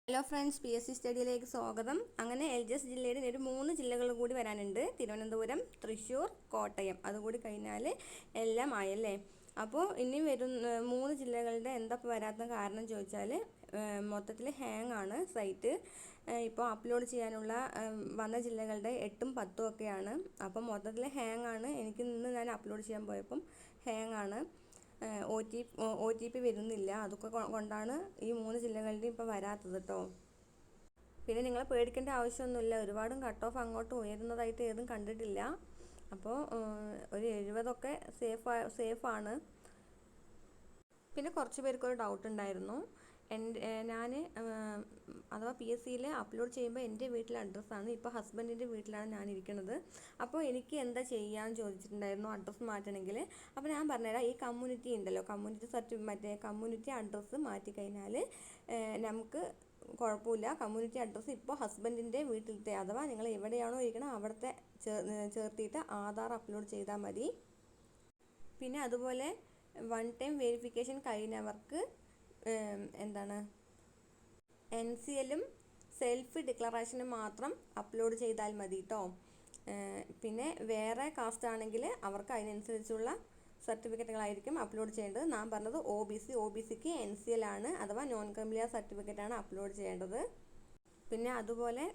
Hello friends, PSC സ്റ്റഡിയിലേക്ക് സ്വാഗതം. അങ്ങനെ LGS ജില്ലയുടെ ഒരു 3 ജില്ലകൾ കൂടി വരാനുണ്ട്. തിരുവനന്തപുരം, തൃശ്ശൂർ, കോട്ടയം. അതുകൂടി കഴിഞ്ഞാൽ എല്ലാം ആയല്ലേ. അപ്പോൾ ഇനി വരുന്ന 3 ജില്ലകളുടെ എന്താ ഇപ്പോൾ വരാത്ത കാരണം ചോദിച്ചാൽ മൊത്തത്തിൽ ഹാങ് ആണ് സൈറ്റ്. ഇപ്പോൾ അപ്ലോഡ് ചെയ്യാനുള്ള വന്ന ജില്ലകളുടെ 8ഉം 10ഉം ഒക്കെയാണ്. അപ്പം മൊത്തത്തിൽ ഹാങ് ആണ്. എനിക്ക് ഇന്ന് ഞാൻ അപ്ലോഡ് ചെയ്യാൻ പോയപ്പം ഹാങ് ആണ്. OTP വരുന്നില്ല. അതൊക്കെ കൊണ്ടാണ് ഈ 3 ജില്ലകളുടെ ഇപ്പോൾ വരാത്തത് കേട്ടോ. പിന്നെ നിങ്ങൾ പേടിക്കേണ്ട ആവശ്യമൊന്നുമില്ല. ഒരുപാടും കട്ട് ഓഫ് അങ്ങോട്ട് ഉയരുന്നതായിട്ട് ഏതും കണ്ടിട്ടില്ല. അപ്പോൾ ഒരു 70ഒക്കെ സേഫാണ്. പിന്നെ കുറച്ച് പേർക്കൊരു ഡൗട്ട് ഉണ്ടായിരുന്നു. ഞാൻ അഥവാ PSCയിൽ അപ്ലോഡ് ചെയ്യുമ്പോൾ എൻ്റെ വീട്ടിലെ അഡ്രസ്സാണ്. ഇപ്പോൾ ഹസ്ബൻഡിൻ്റെ വീട്ടിലാണ് ഞാൻ ഇരിക്കുന്നത്. അപ്പോൾ എനിക്ക് എന്താ ചെയ്യാമെന്ന് ചോദിച്ചിട്ടുണ്ടായിരുന്നു അഡ്രസ്സ് മാറ്റണമെങ്കിൽ. അപ്പോൾ ഞാൻ പറഞ്ഞുതരാം. ഈ കമ്മ്യൂണിറ്റി ഉണ്ടല്ലോ, കമ്മ്യൂണിറ്റി അഡ്രസ്സ് മാറ്റിക്കഴിഞ്ഞാൽ നമുക്ക് കുഴപ്പമില്ല. കമ്മ്യൂണിറ്റി അഡ്രസ്സ് ഇപ്പോൾ ഹസ്ബൻഡിൻ്റെ വീട്ടിലത്തെ അഥവാ നിങ്ങൾ എവിടെയാണോ ഇരിക്കണം അവിടുത്തെ ചേർത്തിയിട്ട് ആധാർ അപ്ലോഡ് ചെയ്താൽ മതി. പിന്നെ അതുപോലെ വൺ ടൈം വെരിഫിക്കേഷൻ കഴിഞ്ഞവർക്ക് NCLും സെൽഫ് ഡിക്ലറേഷനും മാത്രം അപ്ലോഡ് ചെയ്താൽ മതി കേട്ടോ. പിന്നെ വേറെ കാസ്റ്റ് ആണെങ്കിൽ അവർക്ക് അതിനനുസരിച്ചുള്ള സർട്ടിഫിക്കറ്റുകളായിരിക്കും അപ്ലോഡ് ചെയ്യേണ്ടത്. ഞാൻ പറഞ്ഞത് OBCക്ക് NCL ആണ് അഥവാ നോൺ ക്രിമിലിയർ സർട്ടിഫിക്കറ്റാണ് അപ്ലോഡ് ചെയ്യേണ്ടത്. പിന്നെ അതുപോലെ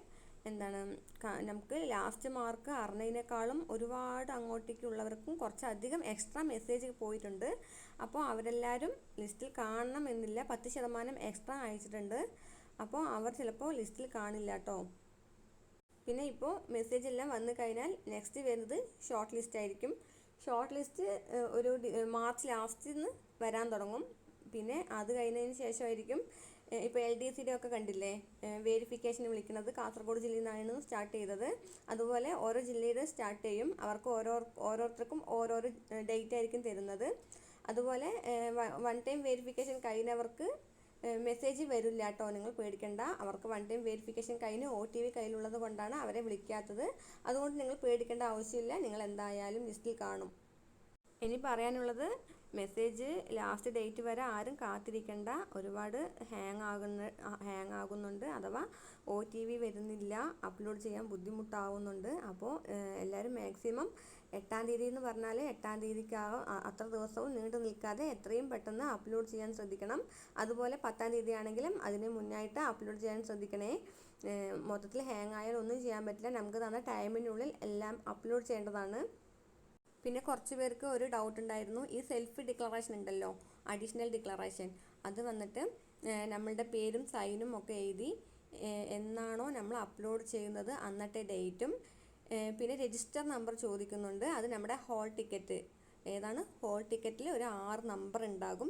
നമുക്ക് ലാസ്റ്റ് മാർക്ക് അറിഞ്ഞതിനേക്കാളും ഒരുപാട് അങ്ങോട്ടേക്കുള്ളവർക്കും കുറച്ചധികം എക്സ്ട്രാ മെസ്സേജ് പോയിട്ടുണ്ട്. അപ്പോൾ അവരെല്ലാവരും ലിസ്റ്റിൽ കാണണം എന്നില്ല. 10% എക്സ്ട്രാ അയച്ചിട്ടുണ്ട്. അപ്പോൾ അവർ ചിലപ്പോൾ ലിസ്റ്റിൽ കാണില്ല കേട്ടോ. പിന്നെ ഇപ്പോൾ മെസ്സേജ് എല്ലാം വന്നു കഴിഞ്ഞാൽ നെക്സ്റ്റ് വരുന്നത് ഷോർട്ട് ലിസ്റ്റ് ആയിരിക്കും. ഷോർട്ട് ലിസ്റ്റ് ഒരു മാർച്ച് ലാസ്റ്റിൽ നിന്ന് വരാൻ തുടങ്ങും. പിന്നെ അത് കഴിഞ്ഞതിന് ശേഷമായിരിക്കും ഇപ്പോൾ LDCയുടെ ഒക്കെ കണ്ടില്ലേ വെരിഫിക്കേഷന് വിളിക്കുന്നത്. കാസർഗോഡ് ജില്ലയിൽ നിന്നാണ് സ്റ്റാർട്ട് ചെയ്തത്. അതുപോലെ ഓരോ ജില്ലയുടെ സ്റ്റാർട്ട് ചെയ്യും. അവർക്ക് ഓരോരുത്തർക്കും ഓരോരോ ഡേറ്റ് ആയിരിക്കും തരുന്നത്. അതുപോലെ വൺ ടൈം വെരിഫിക്കേഷൻ കഴിഞ്ഞവർക്ക് മെസ്സേജ് വരില്ല കേട്ടോ. നിങ്ങൾ പേടിക്കണ്ട. അവർക്ക് വൺ ടൈം വെരിഫിക്കേഷൻ കഴിഞ്ഞ് OTP കയ്യിലുള്ളത് കൊണ്ടാണ് അവരെ വിളിക്കാത്തത്. അതുകൊണ്ട് നിങ്ങൾ പേടിക്കേണ്ട ആവശ്യമില്ല. നിങ്ങൾ എന്തായാലും ലിസ്റ്റിൽ കാണും. ഇനി പറയാനുള്ളത് മെസ്സേജ് ലാസ്റ്റ് ഡേറ്റ് വരെ ആരും കാത്തിരിക്കേണ്ട. ഒരുപാട് ഹാങ് ആകുന്നുണ്ട് അഥവാ OTP വരുന്നില്ല, അപ്ലോഡ് ചെയ്യാൻ ബുദ്ധിമുട്ടാവുന്നുണ്ട്. അപ്പോൾ എല്ലാവരും മാക്സിമം 8-ാം തീയതി എന്ന് പറഞ്ഞാൽ 8-ാം തീയതിക്കാവും അത്ര ദിവസവും നീണ്ടു നിൽക്കാതെ എത്രയും പെട്ടെന്ന് അപ്ലോഡ് ചെയ്യാൻ ശ്രദ്ധിക്കണം. അതുപോലെ 10-ാം തീയതി ആണെങ്കിലും അതിന് മുന്നായിട്ട് അപ്ലോഡ് ചെയ്യാൻ ശ്രദ്ധിക്കണേ. മൊത്തത്തിൽ ഹാങ് ആയാൽ ഒന്നും ചെയ്യാൻ പറ്റില്ല. നമുക്ക് തന്ന ടൈമിനുള്ളിൽ എല്ലാം അപ്ലോഡ് ചെയ്യേണ്ടതാണ്. പിന്നെ കുറച്ച് പേർക്ക് ഒരു ഡൗട്ട് ഉണ്ടായിരുന്നു. ഈ സെൽഫ് ഡിക്ലറേഷൻ ഉണ്ടല്ലോ, അഡീഷണൽ ഡിക്ലറേഷൻ, അത് വന്നിട്ട് നമ്മളുടെ പേരും സൈനും ഒക്കെ എഴുതി എന്നാണോ നമ്മൾ അപ്ലോഡ് ചെയ്യുന്നത് അന്നത്തെ ഡേറ്റും പിന്നെ രജിസ്റ്റർ നമ്പർ ചോദിക്കുന്നുണ്ട്. അത് നമ്മുടെ ഹോൾ ടിക്കറ്റ് ഏതാണ്, ഹോൾ ടിക്കറ്റിൽ ഒരു 6 നമ്പർ ഉണ്ടാകും.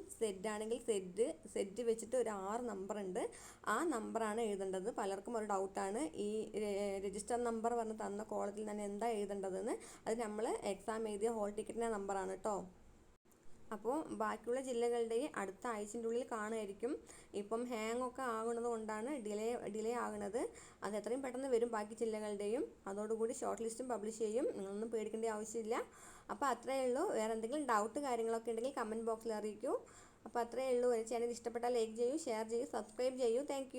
ആണെങ്കിൽ സെഡ് വെച്ചിട്ട് ഒരു 6 നമ്പർ ഉണ്ട്. ആ നമ്പറാണ് എഴുതേണ്ടത്. പലർക്കും ഒരു ഡൗട്ടാണ് ഈ രജിസ്റ്റർ നമ്പർ പറഞ്ഞ് തന്ന കോളത്തിൽ തന്നെ എന്താ എഴുതേണ്ടതെന്ന്. അത് നമ്മൾ എക്സാം എഴുതിയ ഹോൾ ടിക്കറ്റിൻ്റെ നമ്പറാണ് കേട്ടോ. അപ്പോൾ ബാക്കിയുള്ള ജില്ലകളുടെ അടുത്ത ആഴ്ചൻ്റെ ഉള്ളിൽ കാണുമായിരിക്കും. ഇപ്പം ഹാങ് ഒക്കെ ആകുന്നത് കൊണ്ടാണ് ഡിലേ ആകുന്നത്. അത് എത്രയും പെട്ടെന്ന് വരും ബാക്കി ജില്ലകളുടെയും. അതോടുകൂടി ഷോർട്ട് ലിസ്റ്റും പബ്ലിഷ് ചെയ്യും. നിങ്ങളൊന്നും പേടിക്കേണ്ട ആവശ്യമില്ല. അപ്പോൾ അത്രയേ ഉള്ളൂ. വേറെ എന്തെങ്കിലും ഡൗട്ട് കാര്യങ്ങളൊക്കെ ഉണ്ടെങ്കിൽ കമൻറ്റ് ബോക്സിൽ അറിയിക്കൂ. അപ്പോൾ അത്രയേ ഉള്ളൂ. ചാനൽ ഇഷ്ടപ്പെട്ടാൽ ലൈക്ക് ചെയ്യൂ, ഷെയർ ചെയ്യൂ, സബ്സ്ക്രൈബ് ചെയ്യൂ. താങ്ക്